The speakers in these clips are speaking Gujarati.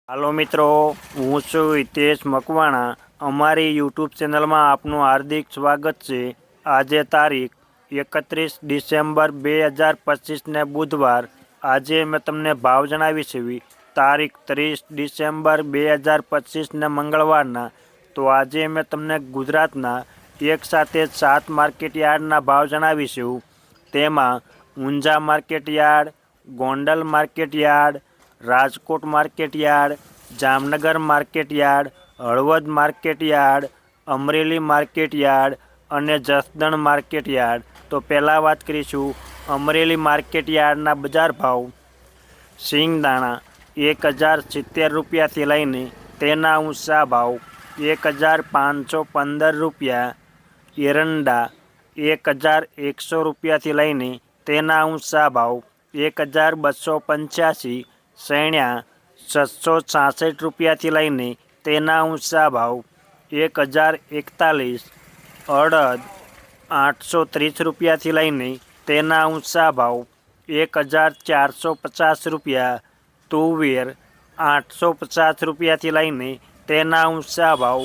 હાલો મિત્રો, હું છું હિતેશ મકવાણા। અમારી યુટ્યુબ ચેનલમાં આપનું હાર્દિક સ્વાગત છે। આજે તારીખ 31 ડિસેમ્બર 2025 ને બુધવાર। આજે મેં તમને ભાવ જણાવીશ તારીખ 30 ડિસેમ્બર 2025 ને મંગળવારના। તો આજે મેં તમને ગુજરાતના એક સાથે 7 માર્કેટ યાર્ડના ભાવ જણાવીશું। તેમાં Unjha market yard, Gondal market yard, Rajkot market yard, Jamnagar market yard, Halvad market yard, Amreli market yard અને જસદણ માર્કેટ યાર્ડ। તો પહેલાં વાત કરીશું અમરેલી માર્કેટ યાર્ડના બજાર ભાવ। સિંગદાણા 1070 રૂપિયાથી લઈને તેના ઊંચા ભાવ 1515 રૂપિયા, એરંડા 1100 રૂપિયાથી લઈને તેના ઊંચા ભાવ 1285, સૈણ્યા 666 રૂપિયાથી લઈને તેના ઊંચા ભાવ 1041, અડદ 830 રૂપિયાથી લઈને તેના ઊંચા ભાવ 1450 રૂપિયા, તુવેર 850 રૂપિયાથી લઈને તેના ઊંચા ભાવ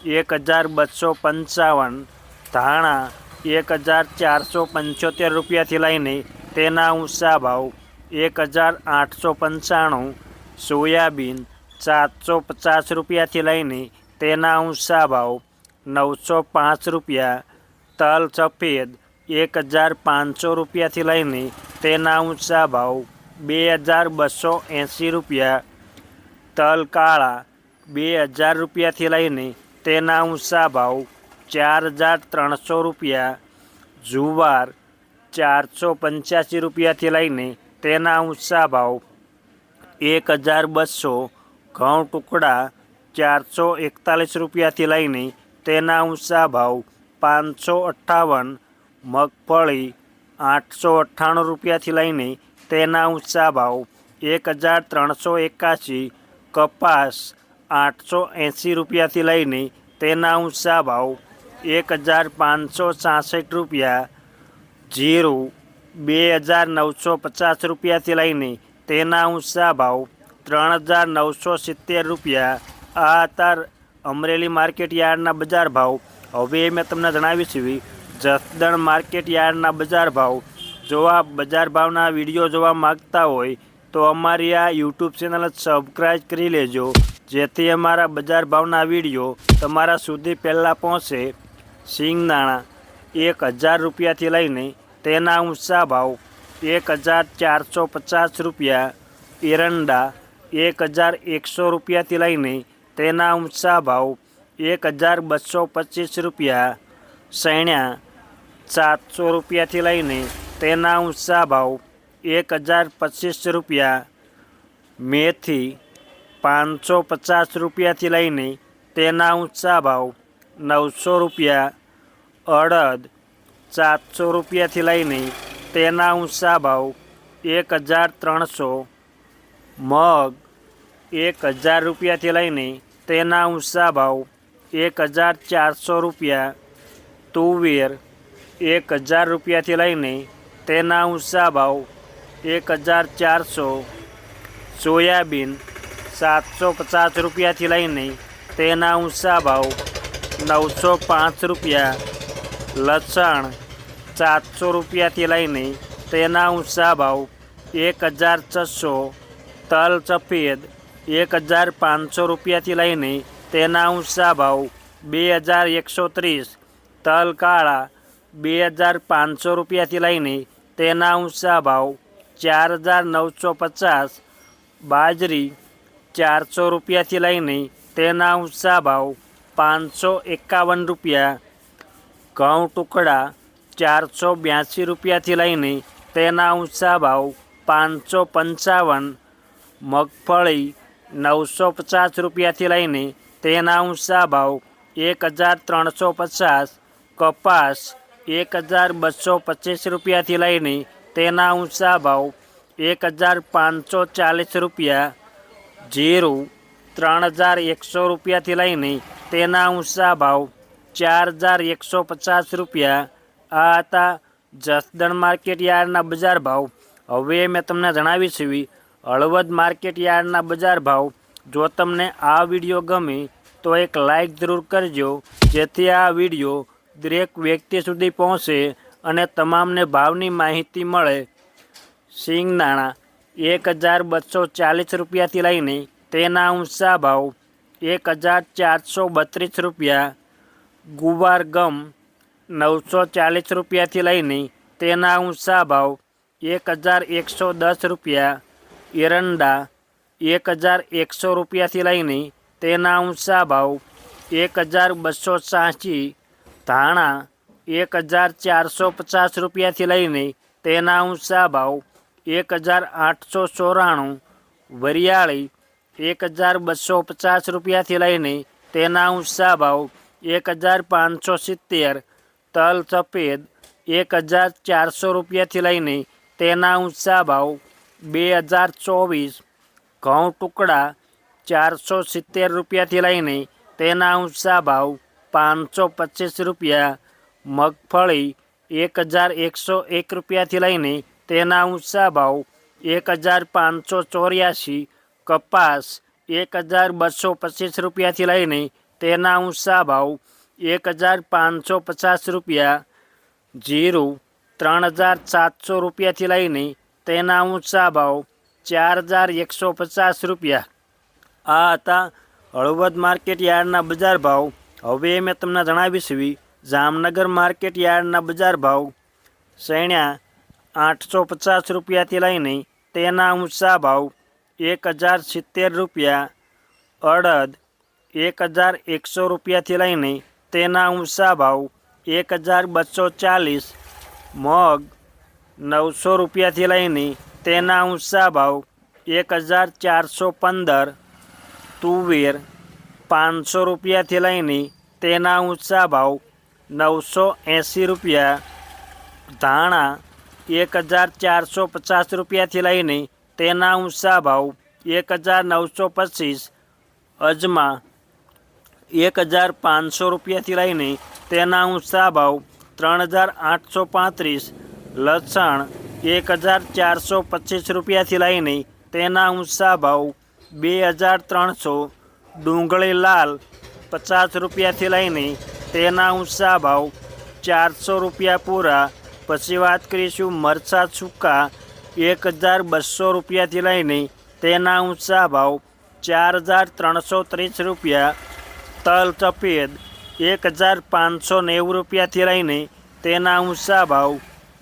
1255, ધાણા 1475 રૂપિયાથી લઈને તેના ઊંચા ભાવ 1895, સોયાબીન 750 રૂપિયાથી લઈને તેના ઊંચા ભાવ 905 રૂપિયા, તલ સફેદ 1500 રૂપિયાથી લઈને તેના ઊંચા ભાવ 2280 રૂપિયા, તલ કાળા 2000 રૂપિયાથી લઈને તેના ઊંચા ભાવ 4300 રૂપિયા, જુવાર 485 રૂપિયાથી લઈને તેના ઊંચા ભાવ 1200, ઘઉં ટુકડા 441 રૂપિયાથી લઈને તેના ઊંચા ભાવ 558, મગફળી 898 રૂપિયાથી લઈને તેના ઊંચા ભાવ 1381, કપાસ 880 રૂપિયાથી લઈને તેના ઊંચા ભાવ 1566 રૂપિયા, જીરું 2950 રૂપિયાથી લઈને તેના ઊંચા ભાવ 3970 રૂપિયા। આ હતા અમરેલી માર્કેટ યાર્ડના બજાર ભાવ। હવે મેં તમને જણાવીશ જસદણ માર્કેટ યાર્ડના બજાર ભાવ। જો આ બજાર ભાવના વિડીયો જોવા માગતા હોય તો અમારી આ યુટ્યુબ ચેનલ સબસ્ક્રાઈબ કરી લેજો, જેથી અમારા બજાર ભાવના વિડીયો તમારા સુધી પહેલાં પહોંચે। સિંગદાણા 1000 રૂપિયાથી લઈને તેના ઊંચા ભાવ 1450 રૂપિયા, એરંડા 1100 રૂપિયાથી લઈને તેના ઊંચા ભાવ 1225 રૂપિયા, સૈણ્યા 700 રૂપિયાથી લઈને તેના ઊંચા ભાવ 1025 રૂપિયા, મેથી 550 રૂપિયાથી લઈને તેના ઊંચા ભાવ 900 રૂપિયા, અડદ 700 રૂપિયાથી લઈને તેના ઊંચા ભાવ 1300, મગ 1000 રૂપિયાથી લઈને તેના ઊંચા ભાવ 1400 રૂપિયા, તુવેર 1000 રૂપિયાથી લઈને તેના ઊંચા ભાવ 1400, સોયાબીન 750 રૂપિયાથી લઈને તેના ઊંચા ભાવ 905 રૂપિયા, લસણ 700 રૂપિયાથી લઈને તેના ઊંચા ભાવ 1600, તલ સફેદ 1500 રૂપિયાથી લઈને તેના ઊંચા ભાવ 2130, તલ કાળા 2500 રૂપિયાથી લઈને તેના ઊંચા ભાવ 4950, બાજરી 400 રૂપિયાથી લઈને તેના ઊંચા ભાવ 551 રૂપિયા, ઘઉં ટુકડા 482 રૂપિયાથી લઈને તેના ઊંચા ભાવ 555, મગફળી 950 રૂપિયાથી લઈને તેના ઊંચા ભાવ 1350, કપાસ 1225 રૂપિયાથી લઈને તેના ઊંચા ભાવ 1540 રૂપિયા, જીરું 3100 રૂપિયાથી લઈને તેના ઊંચા ભાવ 4150 રૂપિયા। આ હતા જસદણ માર્કેટ યાર્ડના બજાર ભાવ। હવે મેં તમને જણાવીશ હળવદ માર્કેટ યાર્ડના બજાર ભાવ। જો તમને આ વિડીયો ગમે તો એક લાઈક જરૂર કરજો, જેથી આ વિડીયો દરેક વ્યક્તિ સુધી પહોંચે અને તમામને ભાવની માહિતી મળે. સિંગદાણા 1240 રૂપિયાથી લઈને તેના ઊંચા ભાવ 1432 રૂપિયા. ગુવાર ગમ 940 રૂપિયાથી લઈને તેના ઊંચા ભાવ 1110 રૂપિયા. એરંડા 1100 રૂપિયાથી લઈને તેના ઊંચા ભાવ 1280. ધાણા 1450 રૂપિયાથી લઈને તેના ઊંચા ભાવ 1894. વરિયાળી 1250 રૂપિયાથી લઈને તેના ઊંચા ભાવ 1570. તલ સફેદ 1400 રૂપિયાથી લઈને તેના ઊંચા ભાવ 2024. ઘઉં ટુકડા 470 રૂપિયાથી લઈને તેના ઊંચા ભાવ 525 રૂપિયા. મગફળી 1101 રૂપિયાથી લઈને તેના ઊંચા ભાવ 1584. કપાસ 1225 રૂપિયાથી લઈને તેના ઊંચા ભાવ 1550 રૂપિયા. જીરું 3700 રૂપિયાથી લઈને તેના ઊંચા ભાવ 4150 રૂપિયા. આ હતા હળવદ માર્કેટ યાર્ડના બજાર ભાવ. હવે મેં તમને જણાવીશ જામનગર માર્કેટ યાર્ડના બજાર ભાવ. સૈણ્યા 850 રૂપિયાથી લઈને તેના ઊંચા ભાવ 1070 રૂપિયા. અડદ 1100 રૂપિયાથી લઈને તેના ઊંચા ભાવ 1240. મગ 900 રૂપિયાથી લઈને તેના ઊંચા ભાવ 1415. તુવેર 500 રૂપિયાથી લઈને તેના ઊંચા ભાવ 980 રૂપિયા. ધાણા 1450 રૂપિયાથી લઈને તેના ઊંચા ભાવ 1925. અજમા 1500 રૂપિયાથી લઈને તેના ઊંચા ભાવ 3835. લસણ 1425 રૂપિયાથી લઈને તેના ઊંચા ભાવ 2300. ડુંગળી લાલ 50 રૂપિયાથી લઈને તેના ઊંચા ભાવ 400 રૂપિયા પૂરા. પછી વાત કરીશું મરચાં સૂકા 1200 રૂપિયાથી લઈને તેના ઊંચા ભાવ 4330 રૂપિયા. તલ સફેદ 1590 રૂપિયાથી લઈને તેના ઊંચા ભાવ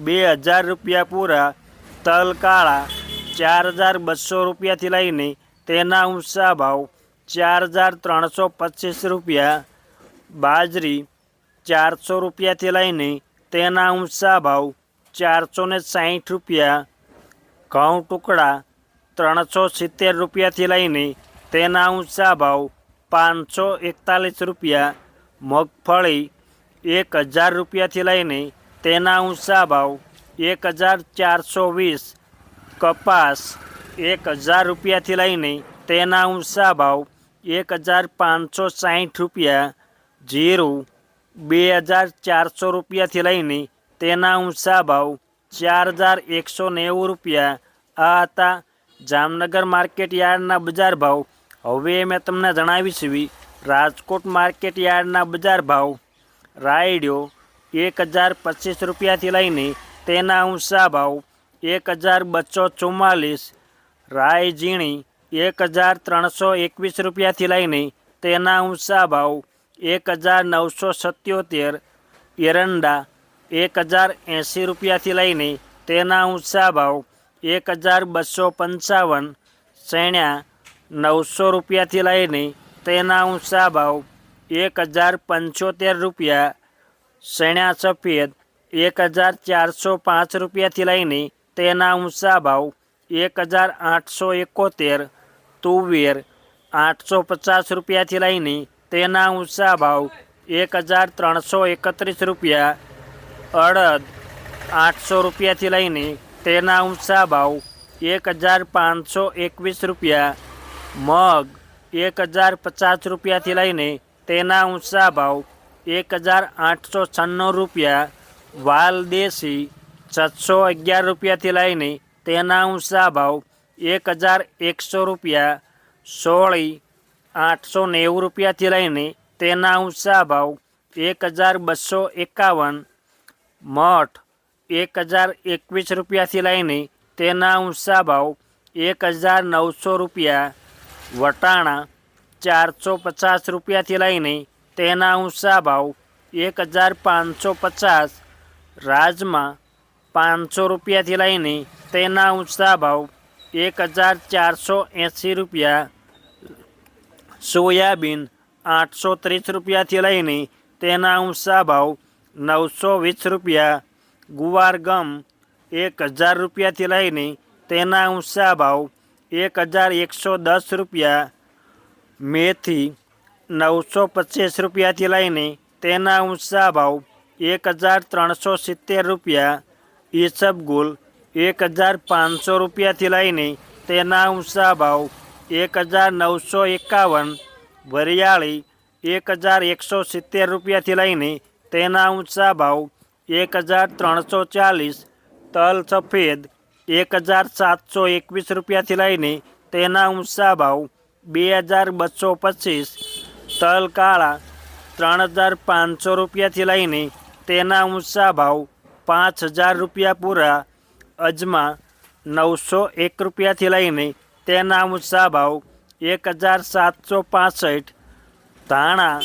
2000 રૂપિયા પૂરા. તલ કાળા 4200 રૂપિયાથી લઈને તેના ઊંચા ભાવ 4325 રૂપિયા. બાજરી 400 રૂપિયાથી લઈને તેના ઊંચા ભાવ 460 રૂપિયા. ઘઉં ટુકડા 370 રૂપિયાથી લઈને તેના ઊંચા ભાવ 541 રૂપિયા. મગફળી 1000 રૂપિયાથી લઈને તેના ઊંચા ભાવ 1420. કપાસ 1000 રૂપિયાથી લઈને તેના ઊંચા ભાવ 1560 રૂપિયા. જીરું 2400 રૂપિયાથી લઈને તેના ઊંચા ભાવ 4190 રૂપિયા. આ હતા જામનગર માર્કેટ યાર્ડના બજાર ભાવ. હવે મેં તમને જણાવીશ રાજકોટ માર્કેટ યાર્ડના બજાર ભાવ. રાયડો 1025 રૂપિયાથી લઈને તેના ઊંચા ભાવ 1244. રાય ઝીણી 1321 રૂપિયાથી લઈને તેના ઊંચા ભાવ 1977. એરંડા 1080 રૂપિયાથી લઈને તેના ઊંચા ભાવ 1255. સૈણ્યા 900 રૂપિયાથી લઈને તેના ઊંચા ભાવ 1075 રૂપિયા. સૈણ્યા સફેદ 1405 રૂપિયાથી લઈને તેના ઊંચા ભાવ 1871. તુવેર 850 રૂપિયાથી લઈને તેના ઊંચા ભાવ 1331 રૂપિયા. અડદ 800 રૂપિયાથી લઈને તેના ઊંચા ભાવ 1521 રૂપિયા. મગ 1050 રૂપિયાથી લઈને તેના ઊંચા ભાવ 1896 રૂપિયા. વાલ દેશી 711 રૂપિયાથી લઈને તેના ઊંચા ભાવ 1100 રૂપિયા. સોળી 890 રૂપિયાથી લઈને તેના ઊંચા ભાવ 1251, મઠ 1021 રૂપિયાથી લઈને તેના ઊંચા ભાવ 1900 રૂપિયા, વટાણા 450 રૂપિયાથી લઈને તેના ઊંચા ભાવ 1550, રાજમા 500 રૂપિયાથી લઈને તેના ઊંચા ભાવ 1480 રૂપિયા, સોયાબીન 830 રૂપિયાથી લઈને તેના ઊંચા ભાવ 920 રૂપિયા, ગુવાર ગમ 1000 રૂપિયાથી લઈને તેના ઊંચા ભાવ 1110 રૂપિયા, મેથી 925 રૂપિયાથી લઈને તેના ઊંચા ભાવ 1370 રૂપિયા, ઈસબગુલ 1500 રૂપિયાથી લઈને તેના ઊંચા ભાવ 1951, વરિયાળી 1170 રૂપિયાથી લઈને તેના ઊંચા ભાવ 1340, તલ સફેદ 1721 રૂપિયાથી લઈને તેના ઊંચા ભાવ 2225, તલ કાળા 3500 રૂપિયાથી લઈને તેના ઊંચા ભાવ 5000 રૂપિયા પૂરા, અજમા 901 રૂપિયાથી લઈને તેના ઊંચા ભાવ 1765, ધાણા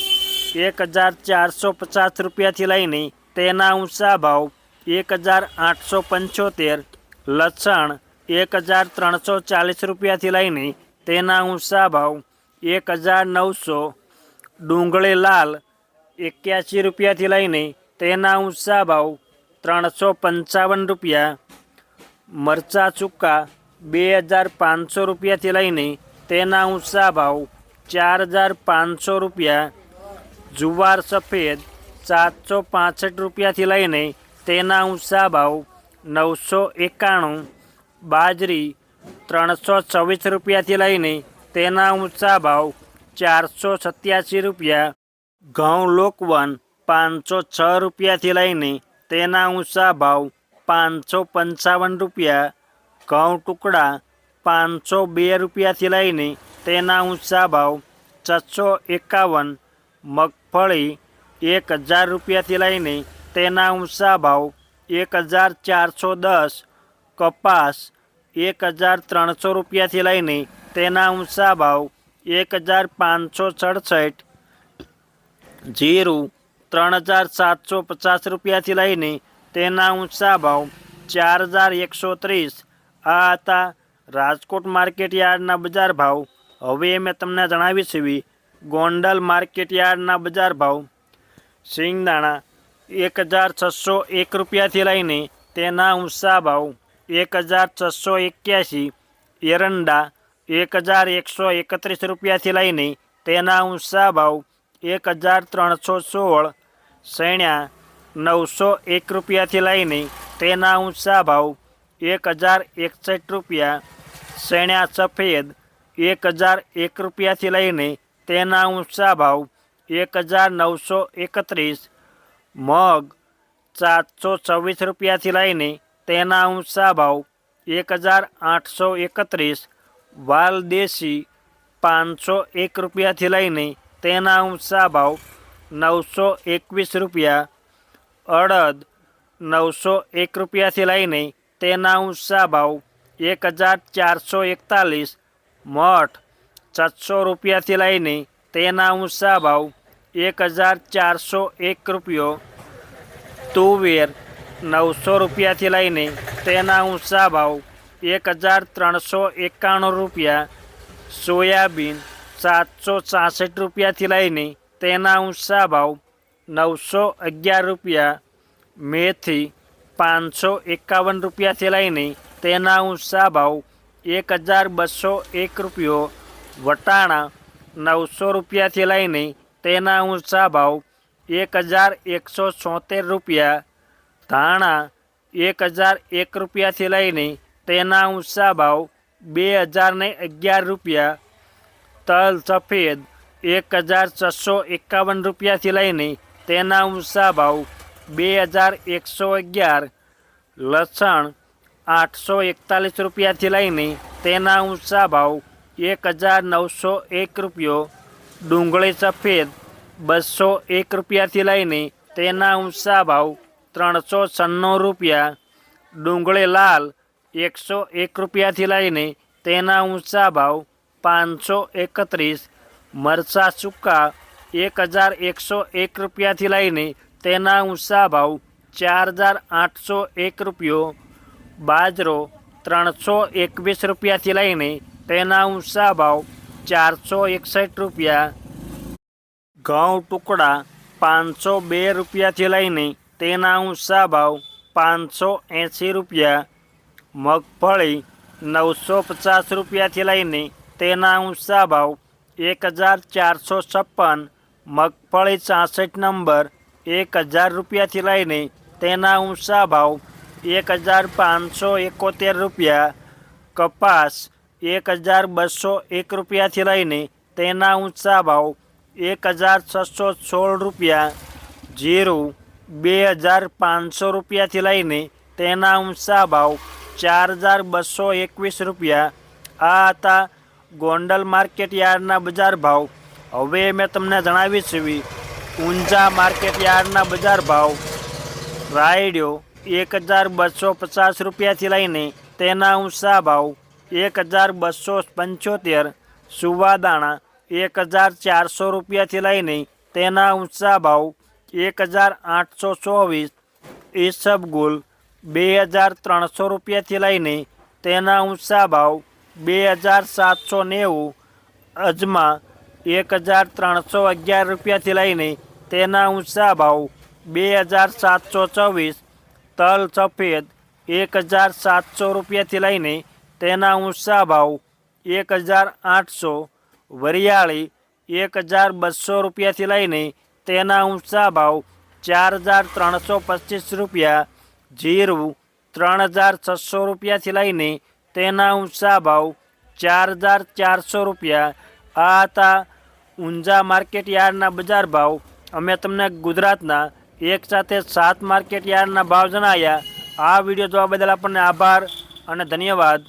1450 રૂપિયાથી લઈને તેના ઊંચા ભાવ 1875, લસણ 1340 રૂપિયાથી લઈને તેના ઊંચા ભાવ 1900, ડુંગળી લાલ 81 રૂપિયાથી લઈને તેના ઊંચા ભાવ 355 રૂપિયા, મરચાં સૂકા 2500 રૂપિયાથી લઈને તેના ઊંચા ભાવ 4500 રૂપિયા, જુવાર સફેદ 765 રૂપિયાથી લઈને તેના ઊંચા ભાવ 991, બાજરી 326 રૂપિયાથી લઈને તેના ઊંચા ભાવ 487 રૂપિયા, ઘઉં લોકવન 506 રૂપિયાથી લઈને તેના ઊંચા ભાવ 555 રૂપિયા, ઘઉં ટુકડા 502 રૂપિયાથી લઈને તેના ઊંચા ભાવ 651, મગફળી 1000 રૂપિયાથી લઈને તેના ઊંચા ભાવ 1410, કપાસ 1300 રૂપિયાથી લઈને તેના ઊંચા ભાવ 1567, જીરું 3750 રૂપિયાથી લઈને તેના ઊંચા ભાવ 4130. આ હતા રાજકોટ માર્કેટ યાર્ડના બજાર ભાવ. હવે મેં તમને જણાવીશ એવી ગોંડલ માર્કેટ યાર્ડના બજાર ભાવ. સિંગદાણા 1601 રૂપિયાથી લઈને તેના ઊંચા ભાવ 1681, એરંડા 1131 રૂપિયાથી લઈને તેના ઊંચા ભાવ 1316, સૈણા 901 રૂપિયાથી લઈને તેના ઊંચા ભાવ 1061 રૂપિયા, સૈણા સફેદ 1001 રૂપિયાથી લઈને તેના ઊંચા ભાવ 1931, મગ 726 રૂપિયાથી લઈને તેના ઊંચા ભાવ 1831, વાલ દેશી 501 રૂપિયાથી લઈને તેના ઊંચા ભાવ 921 રૂપિયા, અડદ 901 રૂપિયાથી લઈને તેના ઊંચા ભાવ 1441, મઠ 700 રૂપિયાથી લઈને તેના ઊંચા ભાવ 1401 રૂપિયો, તુવેર 900 રૂપિયાથી લઈને તેના ઊંચા ભાવ 1391 રૂપિયા, સોયાબીન 766 રૂપિયાથી લઈને તેના ઊંચા ભાવ 911 રૂપિયા, મેથી 551 રૂપિયાથી લઈને તેના ઊંચા ભાવ 1201 રૂપિયો, વટાણા 900 રૂપિયાથી લઈને તેના ઊંચા ભાવ 1176 રૂપિયા, ધાણા 1001 રૂપિયાથી લઈને તેના ઊંચા ભાવ 2011 રૂપિયા, તલ સફેદ 1651 રૂપિયાથી લઈને તેના ઊંચા ભાવ 2111, લસણ 841 રૂપિયાથી લઈને તેના ઊંચા ભાવ 1901 રૂપિયો, ડુંગળી સફેદ 201 રૂપિયાથી લઈને તેના ઊંચા ભાવ 396 રૂપિયા, ડુંગળી લાલ 101 રૂપિયાથી લઈને તેના ઊંચા ભાવ 531, મરચાં સૂકા 1101 રૂપિયાથી લઈને તેના ઊંચા ભાવ 4801 રૂપિયો, બાજરો 321 રૂપિયાથી લઈને તેના ઊંચા ભાવ 461 રૂપિયા, ઘઉં ટુકડા 502 રૂપિયાથી લઈને તેના ઊંચા ભાવ 580 રૂપિયા, મગફળી 950 રૂપિયાથી લઈને તેના ઊંચા ભાવ 1456, મગફળી 66 નંબર 1000 રૂપિયાથી લઈને તેના ઊંચા ભાવ 1571 રૂપિયા, કપાસ 1201 રૂપિયાથી લઈને તેના ઊંચા ભાવ 1616 રૂપિયા, જીરું 2500 રૂપિયાથી લઈને તેના ઊંચા ભાવ 4221 રૂપિયા. આ હતા ગોંડલ માર્કેટ યાર્ડના બજાર ભાવ. હવે મેં તમને જણાવી છે ઊંઝા માર્કેટ યાર્ડના બજાર ભાવ. રાયડો 1250 રૂપિયાથી લઈને તેના ઊંચા ભાવ 1275, સુવાદાણા 1400 રૂપિયાથી લઈને તેના ઊંચા ભાવ 1824, ઈસબગુલ 2300 રૂપિયાથી લઈને તેના ઊંચા ભાવ 2790, અજમા 1311 રૂપિયાથી લઈને તેના ઊંચા ભાવ 2724, તલ સફેદ 1700 રૂપિયાથી લઈને તેના ઊંચા ભાવ 1800, વરિયાળી 1200 રૂપિયાથી લઈને તેના ઊંચા ભાવ 4325 રૂપિયા, જીરું 3600 રૂપિયાથી લઈને તેના ઊંચા ભાવ 4400 રૂપિયા. આ હતા ઊંઝા માર્કેટ યાર્ડના બજાર ભાવ. અમે તમને ગુજરાતના એક સાથે 7 માર્કેટ યાર્ડના ભાવ જણાવ્યા. આ વિડીયો જોવા બદલ આપણને આભાર અને ધન્યવાદ.